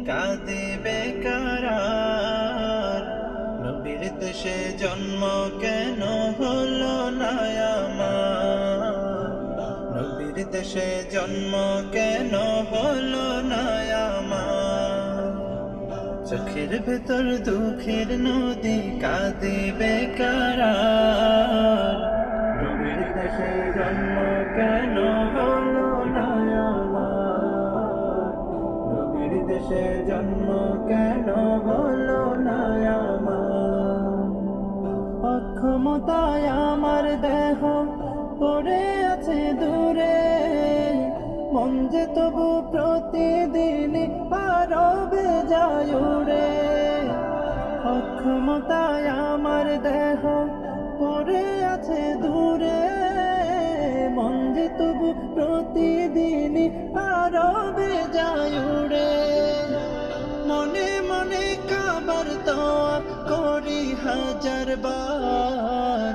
কাঁদিবে কারার। নবীর দেশে জন্ম কেন হলো না আমার, নবীর দেশে জন্ম কেন হলো না আমার। চোখের ভেতর দুঃখের নদী কাঁদিবে কারার। নবীর দেশে জন্ম কেন হলো না আমার, নবীর দেশে জন্ম কেন হলো না আমার। অক্ষমতায় আমার দেহ পড়ে আছে দূরে, মন যে তবু প্রতিদিন পারবে যায় উড়ে। অক্ষমতায় আমার দেহ পড়ে আছে দূরে, মন যে তবু প্রতিদিন পারবে যায় উড়ে। মনে মনে কাবার তওয়াফ করি হাজার বার।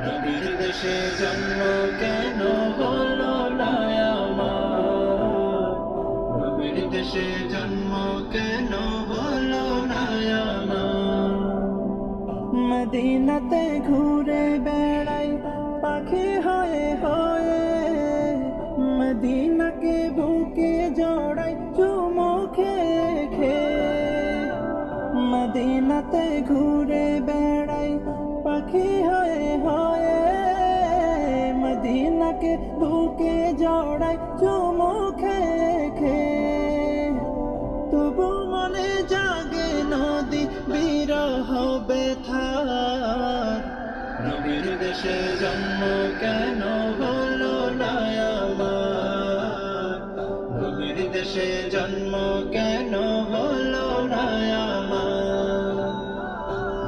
নবীর দেশে জন্ম কেন হলো না আমার, নবীর দেশে জন্ম কেন হলো না আমার। মদিনাতে ঘুরে বেড়াই পাখি হয়ে হয়ে, মদিনাকে বুকে জড়াই চুমু খেয়ে খেয়ে। মদিনাতে ঘুরে বেড়াই পাখি হয়ে হয়ে, মদিনাকে বুকে জড়াই চুমু খেয়ে খেয়ে। তবু মনে জাগে নদী বিরহ ব্যথার। নবীর দেশে জন্ম কেন হলো না আমার, নবীর দেশে জন্ম কেন হলো না আমার,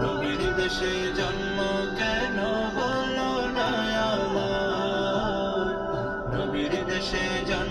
নবীর দেশে জন্ম কেন হলো না আমার, নবীর দেশে জন্ম